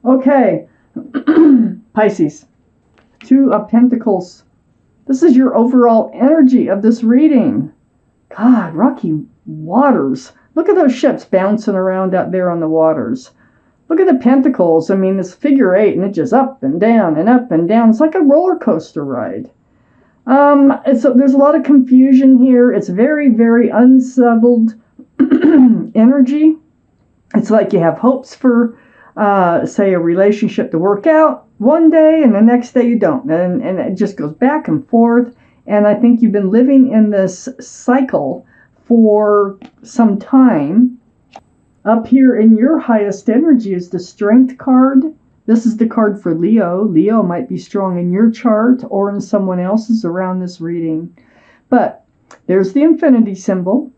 Okay, Pisces, Two of Pentacles. This is your overall energy of this reading. God, rocky waters. Look at those ships bouncing around out there on the waters. Look at the pentacles. I mean, it's figure 8, and it's just up and down and up and down. It's like a roller coaster ride. There's a lot of confusion here. It's very, very unsettled energy. It's like you have hopes for, say, a relationship to work out one day, and the next day you don't. And it just goes back and forth. And I think you've been living in this cycle for some time. Up here in your highest energy is the Strength card. This is the card for Leo. Leo might be strong in your chart or in someone else's around this reading. But there's the infinity symbol.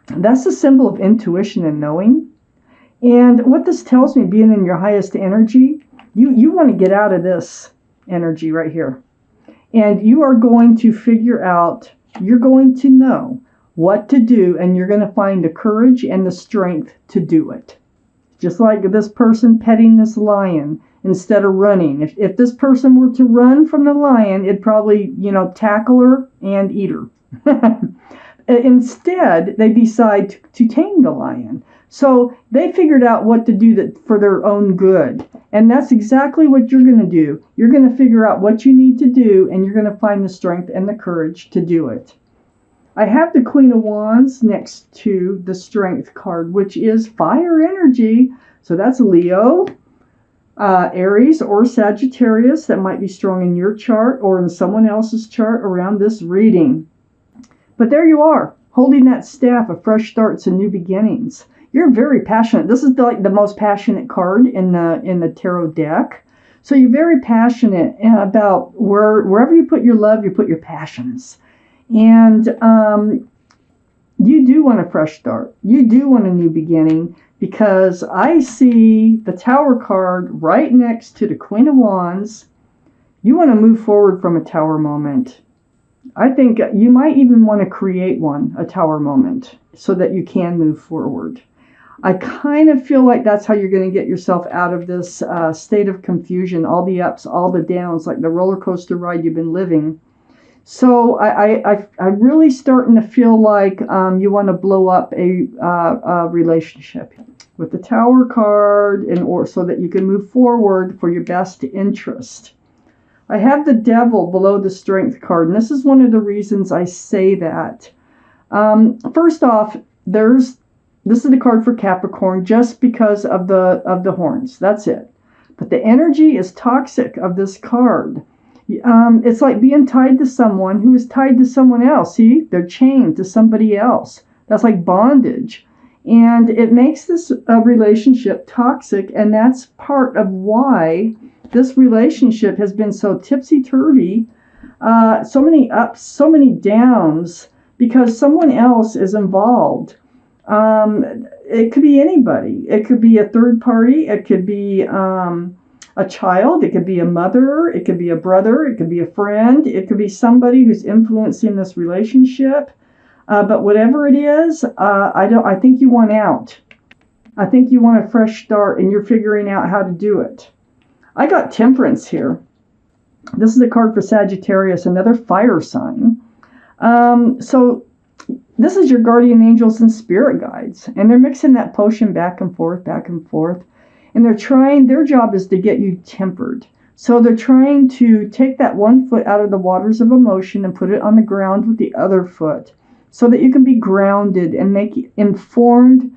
That's a symbol of intuition and knowing. And what this tells me, being in your highest energy, you want to get out of this energy right here. And you are going to figure out, you're going to know what to do, and you're going to find the courage and the strength to do it. Just like this person petting this lion instead of running. If this person were to run from the lion, it'd probably, tackle her and eat her. Instead, they decide to tame the lion. So they figured out what to do for their own good. And that's exactly what you're going to do. You're going to figure out what you need to do, and you're going to find the strength and the courage to do it. I have the Queen of Wands next to the Strength card, which is fire energy. So that's Leo, Aries, or Sagittarius. That might be strong in your chart or in someone else's chart around this reading. But there you are, holding that staff of fresh starts and new beginnings. You're very passionate. This is like the most passionate card in the tarot deck. So you're very passionate about wherever you put your love, you put your passions. And you do want a fresh start. You do want a new beginning, because I see the Tower card right next to the Queen of Wands. You want to move forward from a Tower moment. I think you might even want to create a Tower moment, so that you can move forward. I kind of feel like that's how you're going to get yourself out of this state of confusion, all the ups, all the downs, like the roller coaster ride you've been living. So I'm really starting to feel like you want to blow up a relationship with the Tower card, or so that you can move forward for your best interest. I have the Devil below the Strength card, and this is one of the reasons I say that. First off, this is the card for Capricorn, just because of the horns. That's it. But the energy is toxic of this card. It's like being tied to someone who is tied to someone else. See, they're chained to somebody else. That's like bondage. And it makes this relationship toxic, and that's part of why this relationship has been so tipsy-turvy, so many ups, so many downs, because someone else is involved. It could be anybody. It could be a third party. It could be a child. It could be a mother. It could be a brother. It could be a friend. It could be somebody who's influencing this relationship. But whatever it is, I think you want out. I think you want a fresh start, and you're figuring out how to do it. I got Temperance here. This is a card for Sagittarius, another fire sign. So this is your guardian angels and spirit guides, and they're mixing that potion back and forth, and their job is to get you tempered. So they're trying to take that one foot out of the waters of emotion and put it on the ground with the other foot, so that you can be grounded and make informed,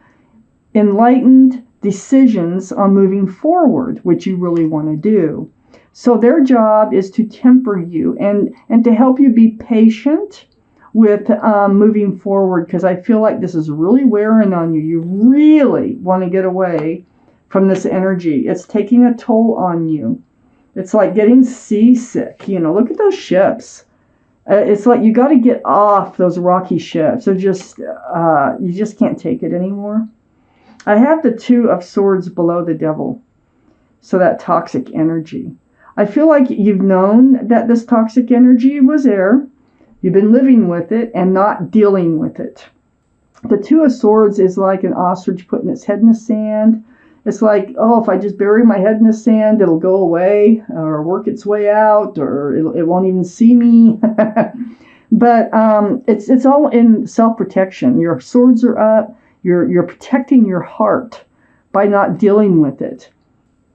enlightened decisions on moving forward, which you really want to do. So their job is to temper you and to help you be patient with moving forward, because I feel like this is really wearing on you. You really want to get away from this energy. It's taking a toll on you. It's like getting seasick. Look at those ships. It's like you got to get off those rocky ships. They're just, you just can't take it anymore. I have the Two of Swords below the Devil. So that toxic energy. I feel like you've known that this toxic energy was there. You've been living with it and not dealing with it. The Two of Swords is like an ostrich putting its head in the sand. It's like, oh, if I just bury my head in the sand, it'll go away or work its way out, or it won't even see me. But it's all in self-protection. Your swords are up. You're protecting your heart by not dealing with it.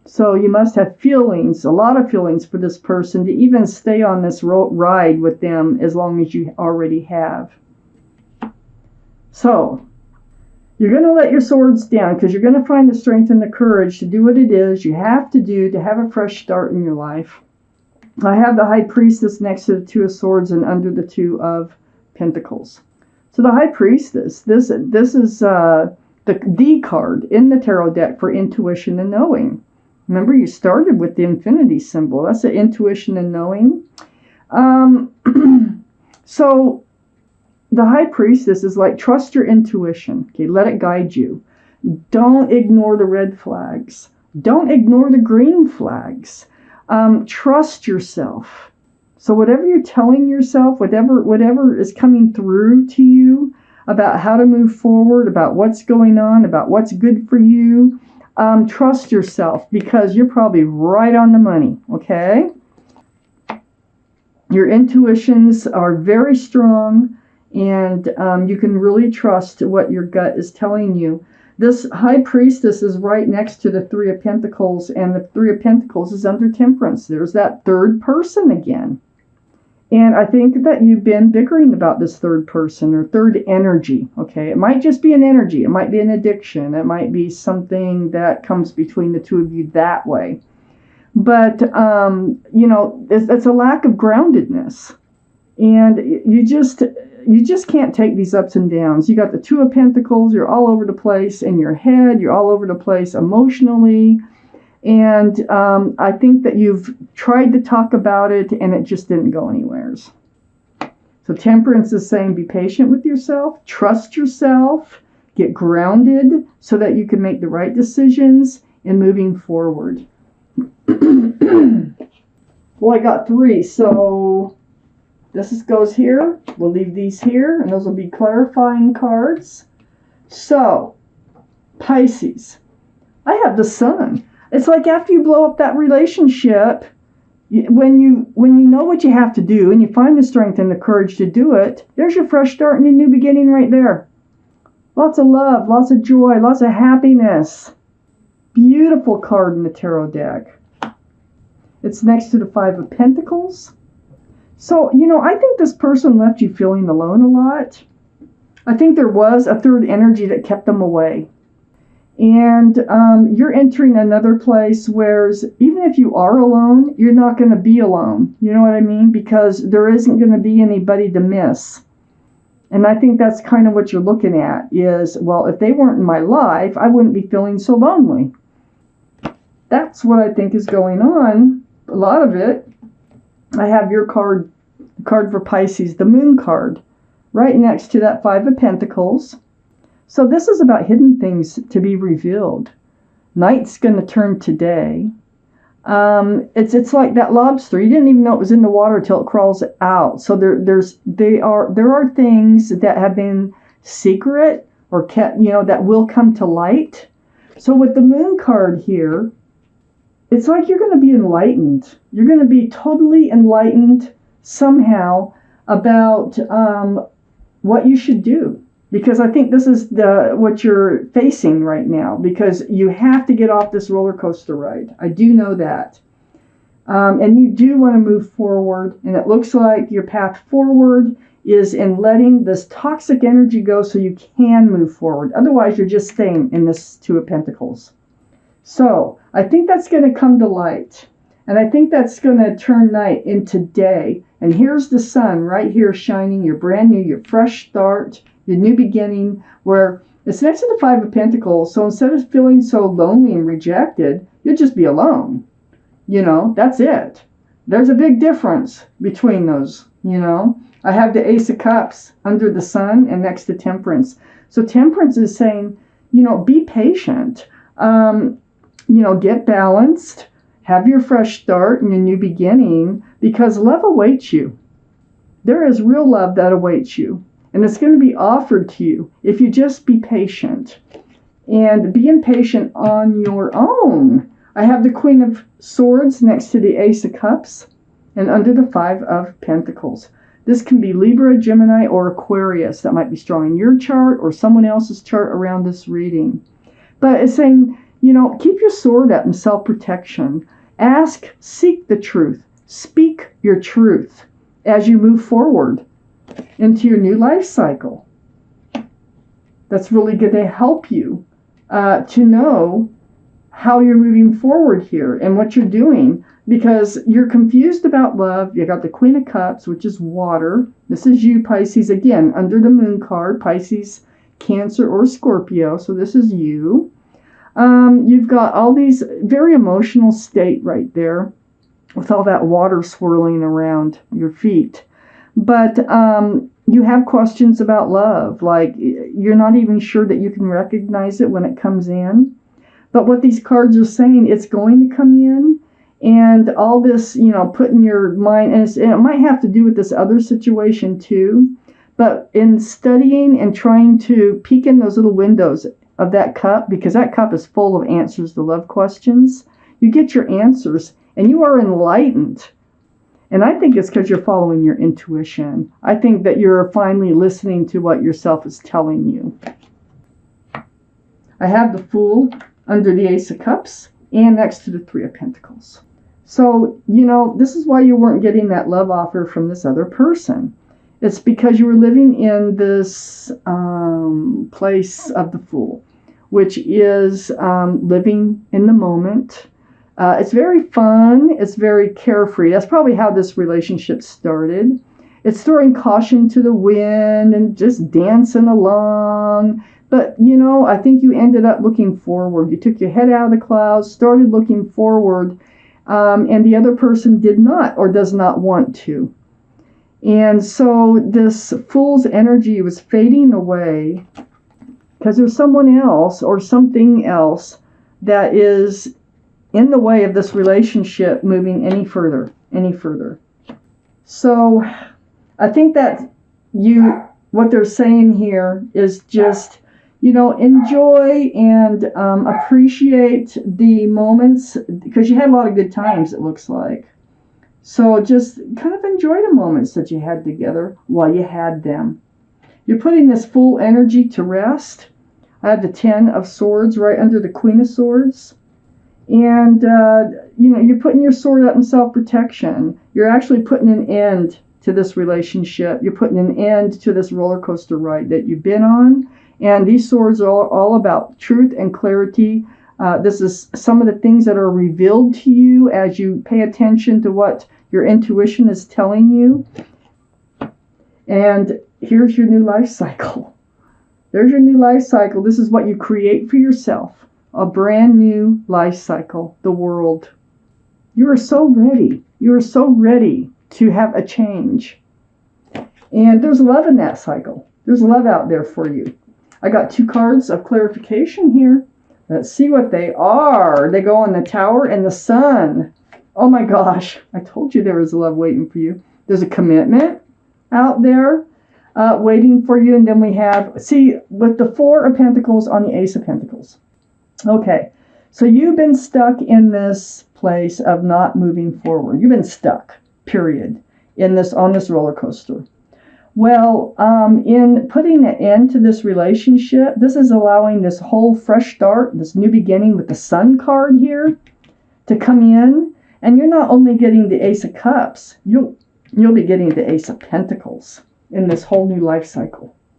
So you must have feelings, a lot of feelings for this person to even stay on this ride with them as long as you already have. So you're going to let your swords down because you're going to find the strength and the courage to do what it is you have to do to have a fresh start in your life. I have the High Priestess next to the Two of Swords and under the Two of Pentacles. So the High Priestess, this is the card in the tarot deck for intuition and knowing. Remember, you started with the infinity symbol. That's the intuition and knowing. So the High Priestess is like, trust your intuition. Okay, let it guide you. Don't ignore the red flags. Don't ignore the green flags. Trust yourself. So whatever you're telling yourself, whatever is coming through to you about how to move forward, about what's going on, about what's good for you, trust yourself because you're probably right on the money, okay? Your intuitions are very strong, and you can really trust what your gut is telling you. This High Priestess is right next to the Three of Pentacles, and the Three of Pentacles is under Temperance. There's that third person again. And I think that you've been bickering about this third person or third energy, okay? It might just be an energy. It might be an addiction. It might be something that comes between the two of you that way. But, it's a lack of groundedness. And you just can't take these ups and downs. You got the Two of Pentacles. You're all over the place in your head. You're all over the place emotionally. And I think that you've tried to talk about it and it just didn't go anywheres. So Temperance is saying be patient with yourself, trust yourself, get grounded so that you can make the right decisions in moving forward. Well, I got 3, so this goes here. We'll leave these here, and those will be clarifying cards. So, Pisces, I have the Sun. It's like after you blow up that relationship, when you know what you have to do and you find the strength and the courage to do it, there's your fresh start and your new beginning right there. Lots of love, lots of joy, lots of happiness. Beautiful card in the tarot deck. It's next to the Five of Pentacles. So, I think this person left you feeling alone a lot. I think there was a third energy that kept them away. And you're entering another place where even if you are alone, you're not going to be alone. You know what I mean? Because there isn't going to be anybody to miss. And I think that's kind of what you're looking at is, well, if they weren't in my life, I wouldn't be feeling so lonely. That's what I think is going on. A lot of it. I have your card for Pisces, the Moon card, right next to that Five of Pentacles. So this is about hidden things to be revealed. Night's going to turn to day. It's like that lobster. You didn't even know it was in the water till it crawls out. So there are things that have been secret or kept, that will come to light. So with the Moon card here, it's like you're going to be enlightened. You're going to be totally enlightened somehow about what you should do. Because I think this is what you're facing right now. Because you have to get off this roller coaster ride. I do know that. And you do want to move forward. And it looks like your path forward is in letting this toxic energy go so you can move forward. Otherwise, you're just staying in this Two of Pentacles. So I think that's going to come to light. And I think that's going to turn night into day. And here's the sun right here shining. Your brand new, your fresh start, your new beginning, where it's next to the Five of Pentacles. So instead of feeling so lonely and rejected, you'll just be alone. That's it. There's a big difference between those, I have the Ace of Cups under the sun and next to Temperance. So Temperance is saying, be patient. Get balanced, have your fresh start and your new beginning, because love awaits you. There is real love that awaits you, and it's going to be offered to you if you just be patient. and be impatient on your own. I have the Queen of Swords next to the Ace of Cups and under the Five of Pentacles. This can be Libra, Gemini, or Aquarius. That might be strong in your chart or someone else's chart around this reading. But it's saying, keep your sword up in self-protection. Ask, seek the truth. Speak your truth as you move forward into your new life cycle. That's really going to help you to know how you're moving forward here and what you're doing, because you're confused about love. You got the Queen of Cups, which is water. This is you, Pisces, again, under the moon card, Pisces, Cancer, or Scorpio. So this is you. You've got all these very emotional state right there with all that water swirling around your feet. But you have questions about love, like you're not even sure that you can recognize it when it comes in. But what these cards are saying, it's going to come in, and all this, putting your mind, and it might have to do with this other situation too. But in studying and trying to peek in those little windows of that cup, because that cup is full of answers to love questions, you get your answers and you are enlightened. And I think it's because you're following your intuition. I think that you're finally listening to what yourself is telling you. I have the Fool under the Ace of Cups and next to the Three of Pentacles. So, this is why you weren't getting that love offer from this other person. It's because you were living in this place of the Fool, which is living in the moment. It's very fun. It's very carefree. That's probably how this relationship started. It's throwing caution to the wind and just dancing along. But, I think you ended up looking forward. You took your head out of the clouds, started looking forward, and the other person did not or does not want to. And so this Fool's energy was fading away because there's someone else or something else that is in the way of this relationship moving any further. So I think that what they're saying here is just, enjoy and appreciate the moments, because you had a lot of good times, it looks like. So just kind of enjoy the moments that you had together while you had them. You're putting this Fool energy to rest. I have the Ten of Swords right under the Queen of Swords. And, you're putting your sword up in self-protection. You're actually putting an end to this relationship. You're putting an end to this roller coaster ride that you've been on. And these swords are all about truth and clarity. This is some of the things that are revealed to you as you pay attention to what your intuition is telling you. And here's your new life cycle. There's your new life cycle. This is what you create for yourself. A brand new life cycle, the world. You are so ready. You are so ready to have a change. And there's love in that cycle. There's love out there for you. I got 2 cards of clarification here. Let's see what they are. They go on the Tower and the Sun. Oh my gosh. I told you there was love waiting for you. There's a commitment out there waiting for you. And then we have, with the Four of Pentacles on the Ace of Pentacles. Okay, so you've been stuck in this place of not moving forward. You've been stuck, period, on this roller coaster. Well, in putting an end to this relationship, this is allowing this whole fresh start, this new beginning with the Sun card here to come in. And you're not only getting the Ace of Cups, you'll be getting the Ace of Pentacles in this whole new life cycle.